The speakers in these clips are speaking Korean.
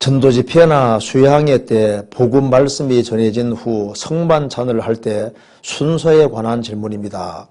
전도 집회나 수양회 때 복음 말씀이 전해진 후 성만찬을 할 때 순서에 관한 질문입니다.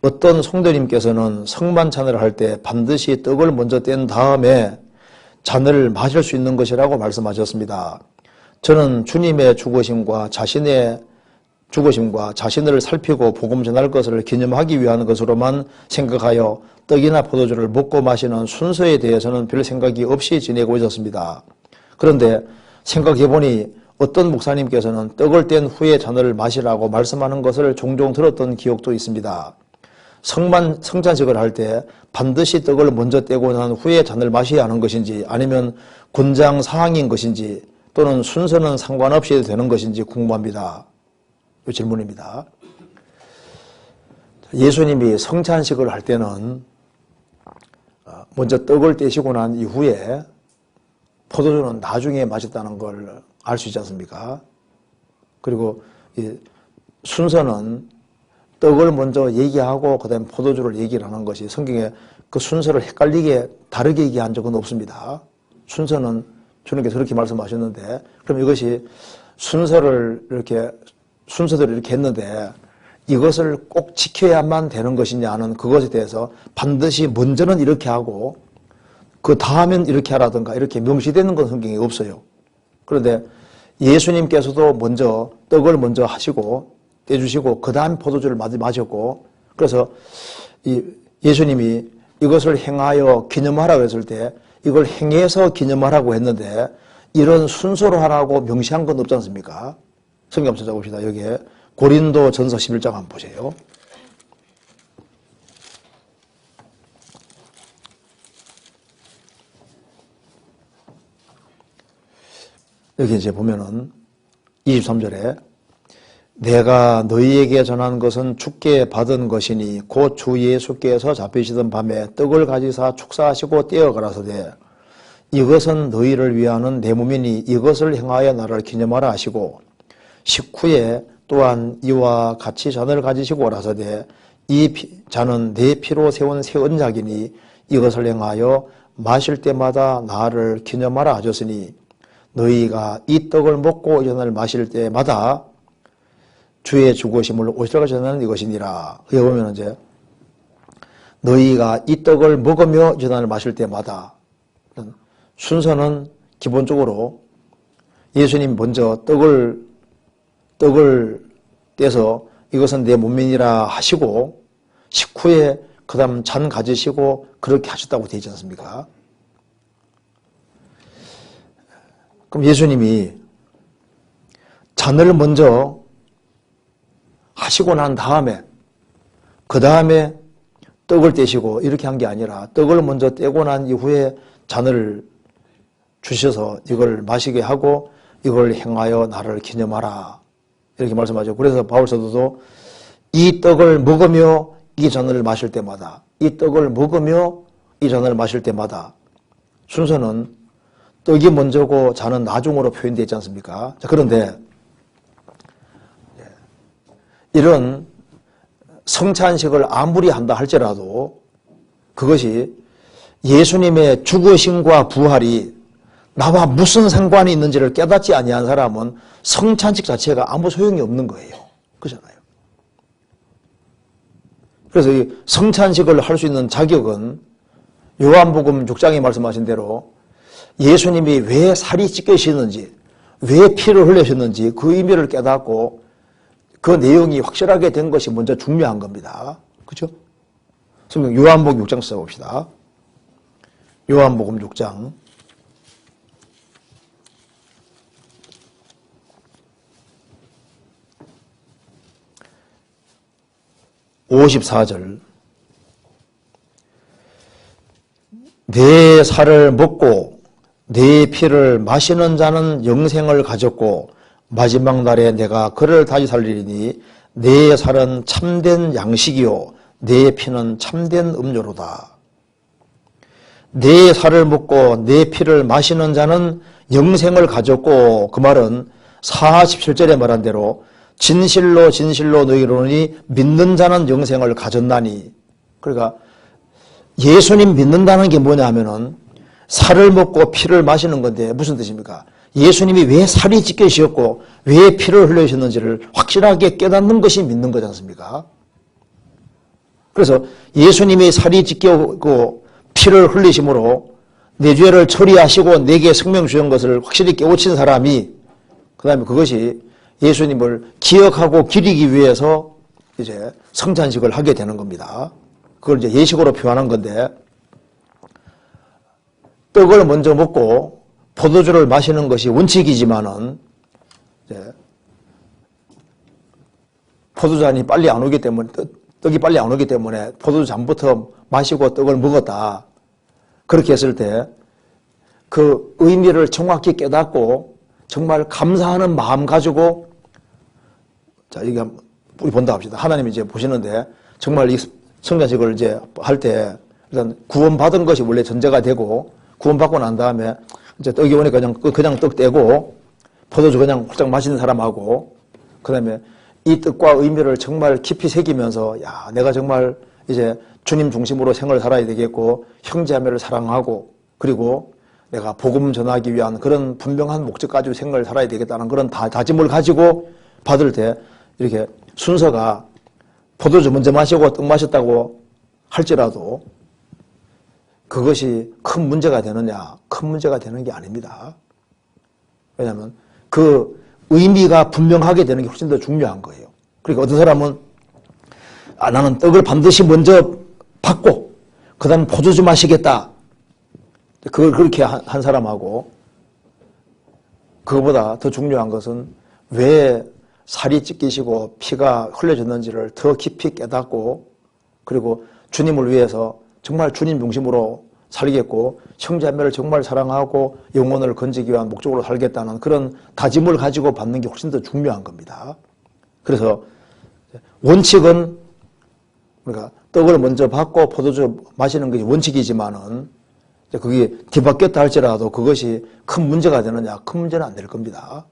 어떤 성도님께서는 성만찬을 할 때 반드시 떡을 먼저 뗀 다음에 잔을 마실 수 있는 것이라고 말씀하셨습니다. 저는 주님의 죽으심과 자신의 죽으심과 자신을 살피고 복음 전할 것을 기념하기 위한 것으로만 생각하여 떡이나 포도주를 먹고 마시는 순서에 대해서는 별 생각이 없이 지내고 있었습니다. 그런데 생각해보니 어떤 목사님께서는 떡을 뗀 후에 잔을 마시라고 말씀하는 것을 종종 들었던 기억도 있습니다. 성찬식을 할 때 반드시 떡을 먼저 떼고 난 후에 잔을 마셔야 하는 것인지 아니면 권장 사항인 것인지 또는 순서는 상관없이 해도 되는 것인지 궁금합니다. 이 질문입니다. 예수님이 성찬식을 할 때는 먼저 떡을 떼시고 난 이후에 포도주는 나중에 마셨다는 걸 알 수 있지 않습니까? 그리고 이 순서는 떡을 먼저 얘기하고 그 다음에 포도주를 얘기를 하는 것이 성경에 그 순서를 헷갈리게 다르게 얘기한 적은 없습니다. 순서는 주님께서 그렇게 말씀하셨는데 그럼 이것이 순서대로 이렇게 했는데 이것을 꼭 지켜야만 되는 것이냐는 그것에 대해서 반드시 먼저는 이렇게 하고 그 다음엔 이렇게 하라든가 이렇게 명시되는 건 성경에 없어요. 그런데 예수님께서도 먼저 떡을 먼저 하시고 떼주시고 그 다음 포도주를 마셨고 그래서 예수님이 이것을 행하여 기념하라고 했을 때 이걸 행해서 기념하라고 했는데 이런 순서로 하라고 명시한 건 없지 않습니까? 성경 한번 찾아봅시다. 여기에 고린도 전서 11장 한번 보세요. 여기 이제 보면은 23절에 내가 너희에게 전한 것은 주께 받은 것이니 곧 주 예수께서 잡히시던 밤에 떡을 가지사 축사하시고 떼어 가라사대 이것은 너희를 위하는 내 몸이니 이것을 행하여 나를 기념하라 하시고 식후에 또한 이와 같이 잔을 가지시고 가라사대 이 잔은 내 피로 세운 새 언약이니 이것을 행하여 마실 때마다 나를 기념하라 하셨으니 너희가 이 떡을 먹고 이 잔을 마실 때마다 주의 죽으심을 오시라고 전하는 이것이니라. 여기 보면 이제 너희가 이 떡을 먹으며 이 잔을 마실 때마다 순서는 기본적으로 예수님 먼저 떡을 떼서 이것은 내 몸이니라 하시고 식후에 그 다음 잔 가지시고 그렇게 하셨다고 되어 있지 않습니까? 그럼 예수님이 잔을 먼저 하시고 난 다음에 그 다음에 떡을 떼시고 이렇게 한 게 아니라 떡을 먼저 떼고 난 이후에 잔을 주셔서 이걸 마시게 하고 이걸 행하여 나를 기념하라 이렇게 말씀하죠. 그래서 바울 사도도 이 떡을 먹으며 이 잔을 마실 때마다 이 떡을 먹으며 이 잔을 마실 때마다 순서는 떡이 먼저고 잔은 나중으로 표현되어 있지 않습니까? 자, 그런데 이런 성찬식을 아무리 한다 할지라도 그것이 예수님의 죽으심과 부활이 나와 무슨 상관이 있는지를 깨닫지 아니한 사람은 성찬식 자체가 아무 소용이 없는 거예요. 그렇잖아요. 그래서 이 성찬식을 할 수 있는 자격은 요한복음 6장에 말씀하신 대로 예수님이 왜 살이 찢겨지셨는지 왜 피를 흘리셨는지 그 의미를 깨닫고 그 내용이 확실하게 된 것이 먼저 중요한 겁니다. 그렇죠? 성경 요한복음 6장 써봅시다. 요한복음 6장 54절 내 살을 먹고 내 피를 마시는 자는 영생을 가졌고 마지막 날에 내가 그를 다시 살리리니 내 살은 참된 양식이요 내 피는 참된 음료로다. 내 살을 먹고 내 피를 마시는 자는 영생을 가졌고 그 말은 47절에 말한 대로 진실로 진실로 너희로 이르노니 믿는 자는 영생을 가졌나니 그러니까 예수님 믿는다는 게 뭐냐 하면은 살을 먹고 피를 마시는 건데 무슨 뜻입니까? 예수님이 왜 살이 찢겨지셨고 왜 피를 흘려주셨는지를 확실하게 깨닫는 것이 믿는 거지 않습니까? 그래서 예수님이 살이 찢겨고 피를 흘리심으로 내 죄를 처리하시고 내게 생명 주신 것을 확실히 깨우친 사람이 그 다음에 그것이 예수님을 기억하고 기리기 위해서 이제 성찬식을 하게 되는 겁니다. 그걸 이제 예식으로 표현한 건데 떡을 먼저 먹고 포도주를 마시는 것이 원칙이지만은 이제 포도잔이 빨리 안 오기 때문에 떡이 빨리 안 오기 때문에 포도주잔부터 마시고 떡을 먹었다. 그렇게 했을 때 그 의미를 정확히 깨닫고 정말 감사하는 마음 가지고 자 이게 우리 본다 합시다. 하나님이 이제 보시는데 정말 이 성찬식을 이제 할 때 일단 구원받은 것이 원래 전제가 되고 구원받고 난 다음에 이제 떡이 오니까 그냥 떡 떼고 포도주 그냥 홀짝 마시는 사람하고 그다음에 이 뜻과 의미를 정말 깊이 새기면서 야 내가 정말 이제 주님 중심으로 생을 살아야 되겠고 형제자매를 사랑하고 그리고 내가 복음 전하기 위한 그런 분명한 목적 가지고 생을 살아야 되겠다는 그런 다짐을 가지고 받을 때 이렇게 순서가 포도주 먼저 마시고 떡 마셨다고 할지라도 그것이 큰 문제가 되느냐? 큰 문제가 되는 게 아닙니다. 왜냐하면 그 의미가 분명하게 되는 게 훨씬 더 중요한 거예요. 그러니까 어떤 사람은 나는 떡을 반드시 먼저 받고 그 다음 포도주 마시겠다. 그걸 그렇게 한 사람하고 그거보다 더 중요한 것은 왜 살이 찢기시고 피가 흘려졌는지를 더 깊이 깨닫고 그리고 주님을 위해서 정말 주님 중심으로 살겠고 형제자매를 정말 사랑하고 영혼을 건지기 위한 목적으로 살겠다는 그런 다짐을 가지고 받는 게 훨씬 더 중요한 겁니다. 그래서 원칙은 그러니까 떡을 먼저 받고 포도주 마시는 것이 원칙이지만은 그게 뒤바뀌었다 할지라도 그것이 큰 문제가 되느냐? 큰 문제는 안 될 겁니다.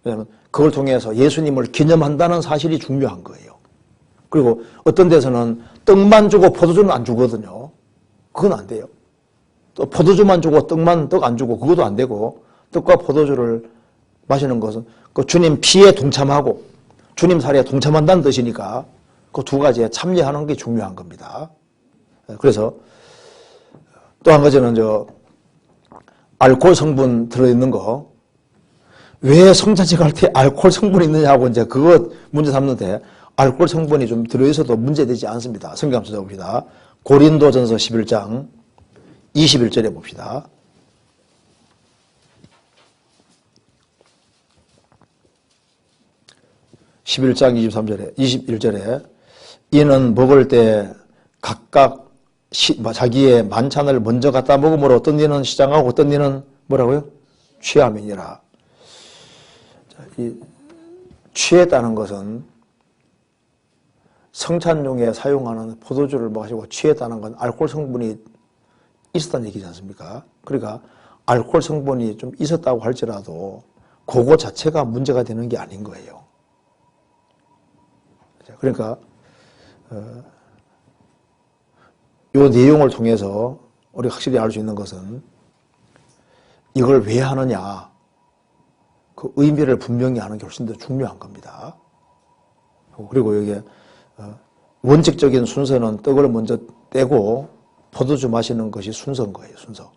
왜냐하면 그걸 통해서 예수님을 기념한다는 사실이 중요한 거예요. 그리고 어떤 데서는 떡만 주고 포도주는 안 주거든요. 그건 안 돼요. 또 포도주만 주고 떡 안 주고 그것도 안 되고 떡과 포도주를 마시는 것은 그 주님 피에 동참하고 주님 살에 동참한다는 뜻이니까 그 두 가지에 참여하는 게 중요한 겁니다. 그래서 또 한 가지는 알코올 성분 들어있는 거. 왜 성찬식 할 때 알코올 성분이 있느냐고 이제 그거 문제 삼는데 알코올 성분이 좀 들어있어도 문제되지 않습니다. 성경 한번 찾아봅시다. 고린도전서 11장 21절에 봅시다. (11장 23절에) 21절에 이는 먹을 때 각각 자기의 만찬을 먼저 갖다 먹음으로 어떤 이는 시장하고 어떤 이는 뭐라고요? 취함이니라. 이 취했다는 것은 성찬용에 사용하는 포도주를 마시고 취했다는 건 알코올 성분이 있었다는 얘기지 않습니까? 그러니까 알코올 성분이 좀 있었다고 할지라도 그거 자체가 문제가 되는 게 아닌 거예요. 그러니까 이 내용을 통해서 우리가 확실히 알 수 있는 것은 이걸 왜 하느냐 그 의미를 분명히 하는 게 훨씬 더 중요한 겁니다. 그리고 이게 원칙적인 순서는 떡을 먼저 떼고 포도주 마시는 것이 순서인 거예요. 순서.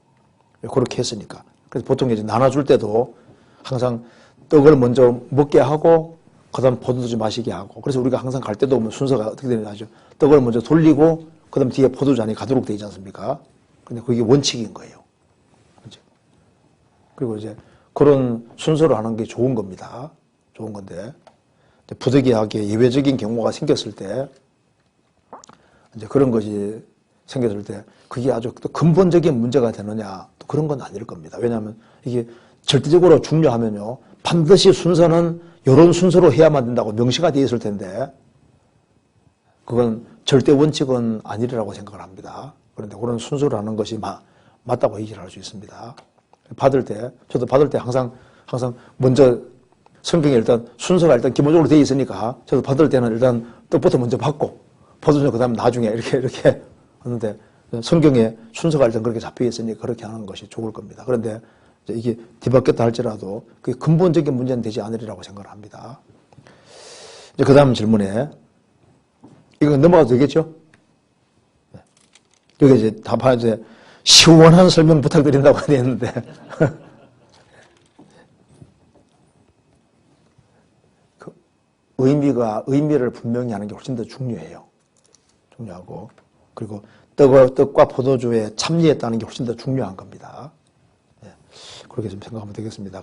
그렇게 했으니까. 그래서 보통 이제 나눠줄 때도 항상 떡을 먼저 먹게 하고 그 다음 포도주 마시게 하고 그래서 우리가 항상 갈 때도 보면 순서가 어떻게 되는지 아죠? 떡을 먼저 돌리고 그 다음 뒤에 포도주잔이 가도록 되어 있지 않습니까? 근데 그게 원칙인 거예요. 그리고 이제 그런 순서로 하는 게 좋은 겁니다. 좋은 건데 부득이하게 예외적인 경우가 생겼을 때 이제 그런 것이 생겼을 때 그게 아주 또 근본적인 문제가 되느냐 또 그런 건 아닐 겁니다. 왜냐하면 이게 절대적으로 중요하면요 반드시 순서는 이런 순서로 해야만 된다고 명시가 되어 있을 텐데 그건 절대 원칙은 아니라고 생각을 합니다. 그런데 그런 순서로 하는 것이 맞다고 얘기를 할 수 있습니다. 받을 때 저도 받을 때 항상 먼저 성경에 일단 순서가 일단 기본적으로 되어 있으니까 저도 받을 때는 일단 떡부터 먼저 받고 포도주 그 다음 나중에 이렇게 하는데 성경에 순서가 일단 그렇게 잡혀 있으니 그렇게 하는 것이 좋을 겁니다. 그런데 이게 뒤바뀌었다 할지라도 그게 근본적인 문제는 되지 않으리라고 생각을 합니다. 이제 그 다음 질문에 이거 넘어가도 되겠죠? 여기 이제 다 봐야 이제 시원한 설명 부탁드린다고 해야 되는데 그 의미를 분명히 하는 게 훨씬 더 중요해요. 중요하고 그리고 떡과 포도주에 참여했다는 게 훨씬 더 중요한 겁니다. 그렇게 좀 생각하면 되겠습니다.